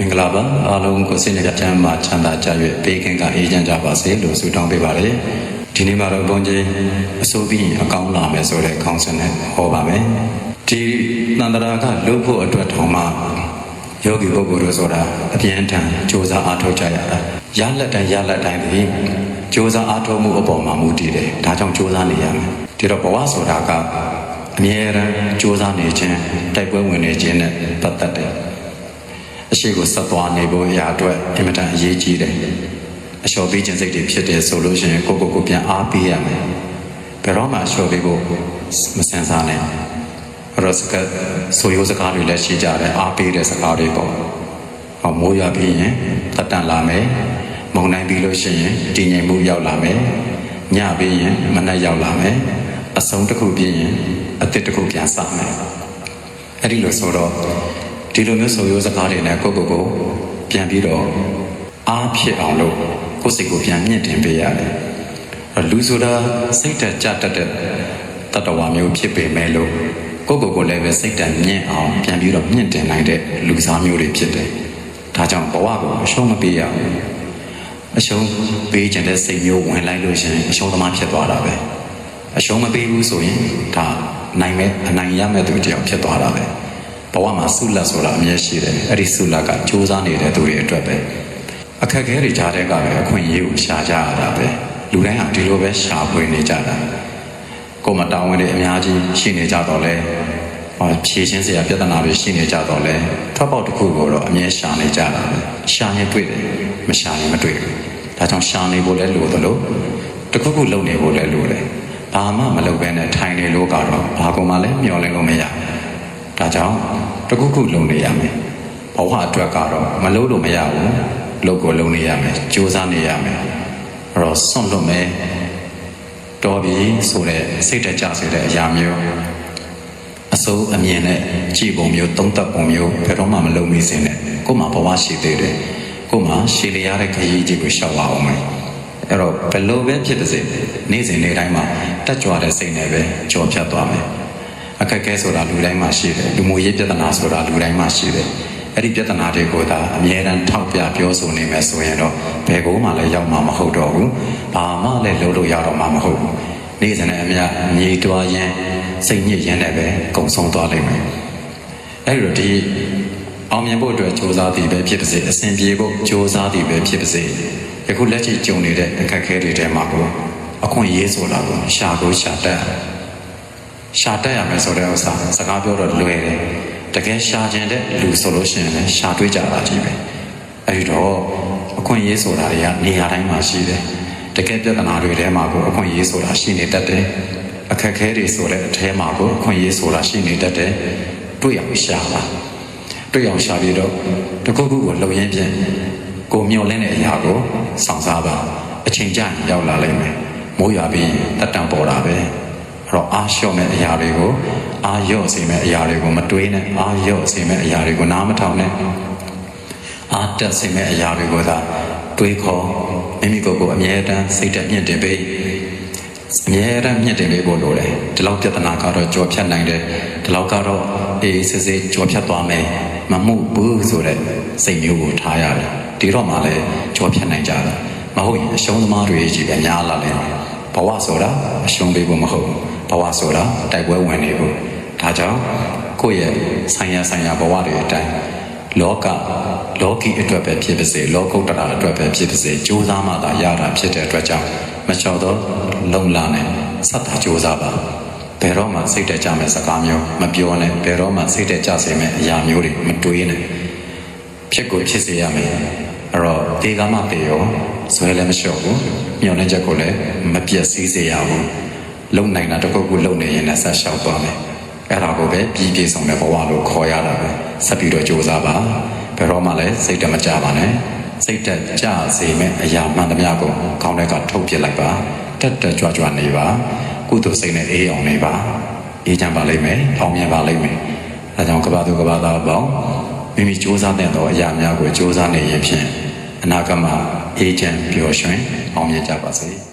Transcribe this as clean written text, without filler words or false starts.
မင်္ဂလာပါအားလုံးကိုစိတ်နှပြချမ်းသာချမ်းသာကြွယ်ပေးခင်ကအေးချမ်းကြပါစေလို့ဆုတောင်းပေးပါရစေဒီနေ့မှာတော့ဘုန်းကြီးအစိုးပြီးအကောင်းလာမယ်ဆိုတဲ့ခေါင်းစဉ်နဲ့ဟောပါမယ်ဒီတန်တရာကလုပ်ဖို့အတွက်ထောင်မှယောဂီပုဂ္ဂိုလ်တို့ဆိုတာအပြင်းထန်ကြိုးစားအားထုတ်ကြရတာရလက်တိုင်းဒီကြိုးစားအားထုတ်မှုအပေါ်မှာမူတည်တယ်ဒါကြောင့်ကြိုးစားနေရမယ်ဒီတော့ဘဝဆိုတာကအမြဲတမ်းကြိုးစားနေခြင်းတိုက်ပွဲဝင်နေခြင်းနဲ့ပတ်သက်တယ်အရှိကိုဆက်သွားနေဖို့ရာအတွက်အင်မတန်အရေးကြီးတယ်အလျှော်ပေးခြင်းစိတ်တွေဖြစ်တယ်ဆိုလို့ရှိရင်ကိုပြန်အားပေးရမယ်ဘယ်တော့မှအလျှော်ပေးဖို့မစင်စားနဲ့ရောစကဆိုရိုးစကားတွေလည်းရှိကြတယ်အားပေးတဲ့စကားတွေပေါ့ဟောမိုးရွာပြီးရင်တက်တန်လာမယ်မုန်တိုင်းပြီးလို့ရှိရင်တည်ငြိမ်မှုရောက်လာမယ်ညပြီးရင်မနက်ရောက်လာမယ်အဆုံးတစ်ခုပြီးရင်အသစ်တစ်ခုပြန်စမယ်အဲ့ဒီလိုဆိုတော့ဒီလိုမျိုးဆိုရိုးစကားတွေနဲ့ကိုပြန်ပြီးတော့အားဖြစ်အောင်လို့ကိုယ်စိတ်ကိုပြန်မြင့်တင်ပေးရတယ်လူဆိုတာစိတ်ဓာတ်ကြတတ်တဲ့တတ္တဝါမျိုးဖြစ်ပေမဲ့လို့ကိုလည်းပဲစိတ်ဓာတ်မြင့်အောင်ပြန်ပြီးတော့မြင့်တင်နိုင်တဲ့လူစားမျိုးတွေဖြစ်တယ်ဒါကြောင့်ဘဝကိုအရှုံးမပေးရဘူးအရှုံးပေးခြင်းတဲ့စိတ်မျိုးဝင်လိုက်လို့ရှိရင်အရှုံးသမားဖြစ်သွားတာပဲအရှုံးမပေးဘူးဆိုရင်ဒါအနိုင်ရမဲ့သူတယောက်ဖြစ်သွားတာပဲဘဝမှာဆုလက်ဆိုတာအမြဲရှိတယ်အဲ့ဒီဆုလက်ကစူးစမ်းနေတဲ့သူတွေအတွက်ပဲအခက်အခဲတွေကြားတဲ့ကပဲအခွင့်အရေးကိုရှာကြရတာပဲလူတိုင်းဟာဒီလိုပဲရှာဖွေနေကြတာကိုယ်မတောင်းဝင်တွေအများကြီးရှိနေကြတော့လဲဖြေရှင်းစရာပြဿနာတွေရှိနေကြတော့လဲထွက်ပေါက်တစ်ခုကိုတော့အမြဲရှာနေကြတာပဲရှာရင်တွေ့တယ်မရှာရင်မတွေ့ဘူးဒါကြောင့်ရှာနေဖို့လဲလိုသလိုတစ်ခုလုပ်နေဖို့လဲလိုတယ်ဘာမှမလုပ်ဘဲနဲ့ထိုင်နေလို့ကတော့ဘာကုန်မှလည်းမျောလင်းလို့မရဒါကြောင့်တစ်ခုလုပ်နေရမယ်ဘဝအတွက်ကတော့မလုပ်လို့မရဘူးလုပ်ကိုလုပ်နေရမယ်ကြိုးစားနေရမယ်အဲ့တော့စွန့်လွတ်မယ်တော်ပြီဆိုတဲ့စိတ်တကြစေတဲ့အရာမျိုးအစိုးအမြင်နဲ့ကြည်ပုံမျိုးသုံးသပ်ပုံမျိုးဘယ်တော့မှမလုပ်မိစေနဲ့ကို့မှာဘဝရှိသေးတယ်ကို့မှာရှည်လျားတဲ့ခရီးကြီးကိုရှောက်ပါအောင်မယ်အဲ့တော့ဘယ်လိုပဲဖြစ်ပါစေနေ့စဉ်နေ့တိုင်းမှာတက်ကြွတဲ့စိတ်နဲ့ပဲကြော်ဖြတ်သွားမယ်အခက်အခဲဆိုတာလူတိုင်းမှာရှိတယ်လူမှုရေးပြဿနာဆိုတာလူတိုင်းမှာရှိတယ်အဲ့ဒီပြဿနာတွေကိုသာအမြဲတမ်းထောက်ပြပြောဆိုနေမယ်ဆိုရင်တော့ဘယ်ကိုမှလည်းရောက်မှာမဟုတ်တော့ဘူးဘာမှလည်းလုပ်လို့ရတော့မှာမဟုတ်ဘူးနေ့စဉ်နဲ့အမြမြေတွားရင်စိတ်ညစ်ရင်းနဲ့ပဲကုံဆုံးသွားလိမ့်မယ်အဲ့ဒီတော့ဒီအောင်မြင်ဖို့အတွက်စ조사သည်ပဲဖြစ်ပါစေအစဉ်ပြေဖို့စ조사သည်ပဲဖြစ်ပါစေယခုလက်ရှိကြုံနေတဲ့အခက်အခဲတွေထဲမှာကိုအခွင့်အရေးဆိုတာကိုရှာတတ်ရမယ်ဆိုတဲ့ဥစ္စာစကားပြောတော့လွယ်တယ်တကယ်ရှာခြင်းတဲ့လူဆိုလို့ရှိရင်လည်းရှာတွေ့ကြတာကြီးပဲအဲဒီတော့အခွင့်အရေးဆိုတာတွေကနေရာတိုင်းမှာရှိတယ်တကယ်ပြဿနာတွေထဲမှာကိုအခွင့်အရေးဆိုတာရှိနေတတ်တယ်အခက်အခဲတွေဆိုတဲ့အထဲမှာကိုအခွင့်အရေးဆိုတာရှိနေတတ်တယ်တွေ့အောင်ရှာပါတွေ့အောင်ရှာပြီးတော့တစ်ခုခုကိုလှုပ်ရင်းဖြင့်ကိုမျောလင်းတဲ့အရာကိုဆောင်စားပါအချိန်ကျရင်ရောက်လာလိမ့်မယ်မိုးရွာပြီးတက်တံပေါ်တာပဲအဲ့တော့အားလျှော့မဲ့အရာတွေကိုအားလျော့စေမဲ့အရာတွေကိုမတွေးနဲ့အားလျော့စေမဲ့အရာတွေကိုနားမထောင်နဲ့အားတက်စေမဲ့အရာတွေကိုသာတွေးခေါ်မိမိကိုယ်ကိုအမြဲတမ်းစိတ်တက်မြင့်တင်ပေးအမြဲတမ်းမြင့်တင်ပေးဖို့လိုတယ်ဒီလောက်ပြဿနာကတော့ကြော်ဖြတ်နိုင်တယ်ဒီလောက်ကတော့အေးစစ်စစ်ကြော်ဖြတ်သွားမယ်မမှုဘူးဆိုတဲ့စိတ်မျိုးကိုထားရတယ်ဒီတော့မှလည်းကြော်ဖြတ်နိုင်ကြတယ်မဟုတ်ရင်အရှုံးသမားတွေကြီးပဲများလာတယ်ဘဝဆိုတာအရှုံးပေးဖို့မဟုတ်ဘဝဆိုတာတိုက်ပွဲဝင်နေဖို့ဒါကြောင့်ကိုယ့်ရဲ့ဆိုင်ရာဘဝတွေအတိုင်းလောကီအတွက်ပဲဖြစ်ပါစေလောကုတ္တရာအတွက်ပဲဖြစ်ပါစေကြိုးစားမှသာရတာဖြစ်တဲ့အတွက်ကြောင့်မလျှော်တော့လုံလာနဲ့ဆက်တာကြိုးစားပါဘယ်တော့မှစိတ်တကြမဲ့စကားမျိုးမပြောနဲ့ဘယ်တော့မှစိတ်တကြစေမဲ့အရာမျိုးတွေမတွေးနဲ့ဖြစ်ကိုဖြစ်စေရမယ်အဲ့တော့ဒီကမှပေရောဆွဲလည်းမလျှော့ဘူးမျောနေချက်ကိုလည်းမပြတ်စည်းစေရဘူးလုံနိုင်တာတစ်ခုလုံနေရင်လည်းဆက်လျှောက်သွားမယ်အဲ့ဒါကိုပဲပြည်ပြည့်စုံတဲ့ဘဝလို့ခေါ်ရတာပဲဆက်ပြီးတော့ကြိုးစားပါဘယ်တော့မှလည်းစိတ်တမကြပါနဲ့စိတ်တက်ကြစေမဲ့အရာမှန်သမျှကိုခေါင်းထဲကထုတ်ပြလိုက်ပါတက်ကြွနေပါကုသိုလ်စိတ်နဲ့အေးအောင်နေပါအေးချမ်းပါလိမ့်မယ်အောင်မြင်ပါလိမ့်မယ်ဒါကြောင့်ကဘာသူကဘာသားပေါင်းမိမိကြိုးစားတဲ့အရာများကိုကြိုးစားနေရင်ဖြင့်အနာဂတ်မှာအေးချမ်းပျော်ရွှင်အောင်မြင်ကြပါစေ